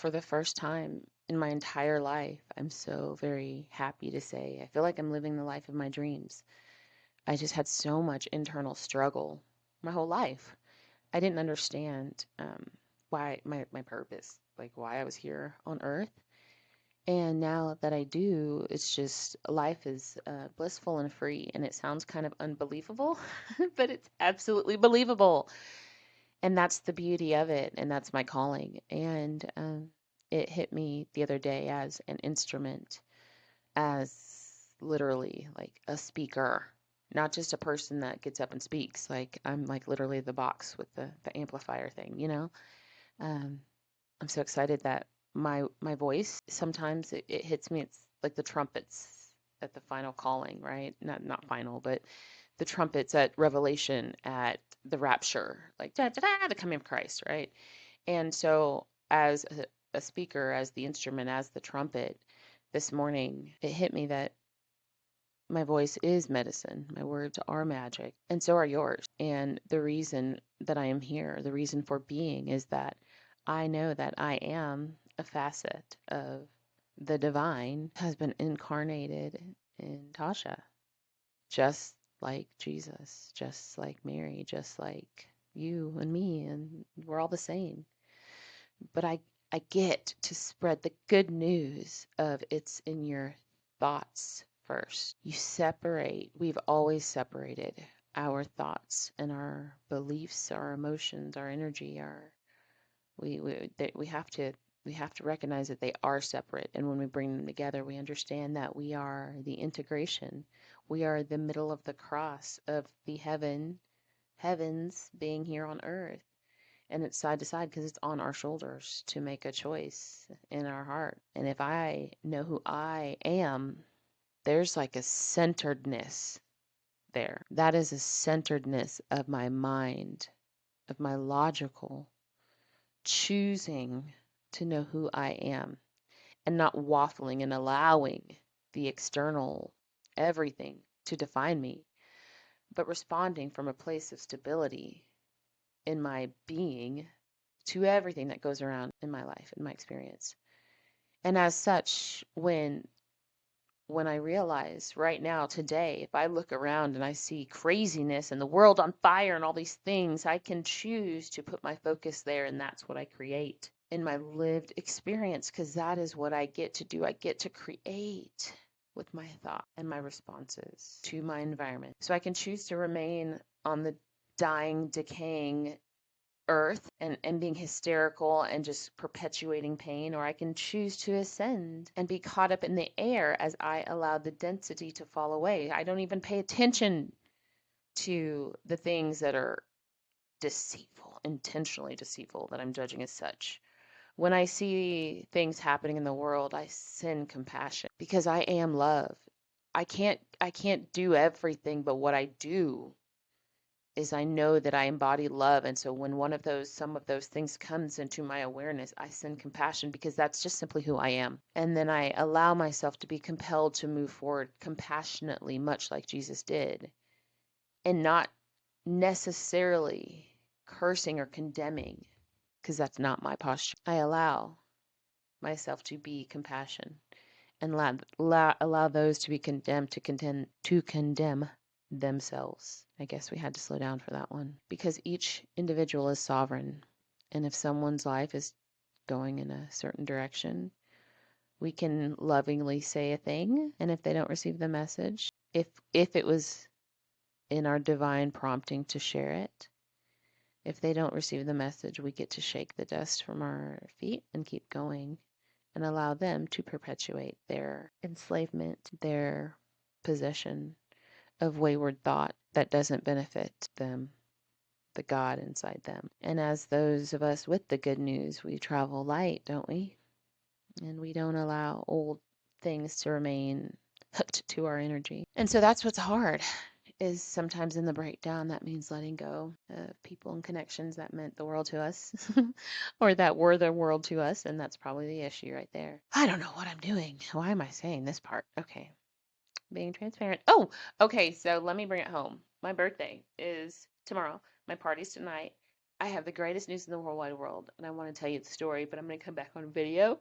for the first time in my entire life, I'm so very happy to say I feel like I'm living the life of my dreams. I just had so much internal struggle my whole life. I didn't understand why my purpose, like why I was here on earth. And now that I do, it's just life is blissful and free. And it sounds kind of unbelievable, but it's absolutely believable. And that's the beauty of it. And that's my calling. And it hit me the other day as an instrument, as literally like a speaker, not just a person that gets up and speaks. Like I'm like literally the box with the amplifier thing, you know? Um, I'm so excited that my voice sometimes it hits me. It's like the trumpets at the final calling, right? Not final, but the trumpets at Revelation, at the rapture, like da da da, the coming of Christ, right? And so as a speaker, as the instrument, as the trumpet, this morning it hit me that my voice is medicine. My words are magic, and so are yours. And the reason that I am here, the reason for being, is that I know that I am a facet of the divine has been incarnated in Tasha, just like Jesus, just like Mary, just like you and me, and we're all the same. But I get to spread the good news of it's in your thoughts first. You separate, we've always separated our thoughts and our beliefs, our emotions, our energy, our we have to recognize that they are separate, and when we bring them together, we understand that we are the integration. We are the middle of the cross of the heavens being here on earth, and it's side to side because it's on our shoulders to make a choice in our heart. And if I know who I am, there's like a centeredness there. That is a centeredness of my mind, of my logical choosing to know who I am and not waffling and allowing the external everything to define me, but responding from a place of stability in my being to everything that goes around in my life, in my experience. And as such, when I realize right now, today, if I look around and I see craziness and the world on fire and all these things, I can choose to put my focus there, and that's what I create in my lived experience, because that is what I get to do. I get to create with my thought and my responses to my environment. So I can choose to remain on the dying, decaying earth and being hysterical and just perpetuating pain, or I can choose to ascend and be caught up in the air as I allow the density to fall away. I don't even pay attention to the things that are deceitful, intentionally deceitful, that I'm judging as such. When I see things happening in the world, I send compassion because I am love. I can't do everything, but what I do is I know that I embody love. And so when some of those things comes into my awareness, I send compassion because that's just simply who I am. And then I allow myself to be compelled to move forward compassionately, much like Jesus did, and not necessarily cursing or condemning, because that's not my posture. I allow myself to be compassion and allow those to be condemned to condemn themselves. I guess we had to slow down for that one because each individual is sovereign. And if someone's life is going in a certain direction, we can lovingly say a thing, and if they don't receive the message, if it was in our divine prompting to share it, if they don't receive the message, we get to shake the dust from our feet and keep going and allow them to perpetuate their enslavement, their possession of wayward thought that doesn't benefit them, the God inside them. And as those of us with the good news, we travel light, don't we? And we don't allow old things to remain hooked to our energy. And so that's what's hard, is sometimes in the breakdown that means letting go of people and connections that meant the world to us or that were the world to us. And that's probably the issue right there. I don't know what I'm doing. Why am I saying this part? Okay. Being transparent. Oh, okay. So let me bring it home. My birthday is tomorrow. My party's tonight. I have the greatest news in the whole wide world, and I want to tell you the story, but I'm going to come back on video.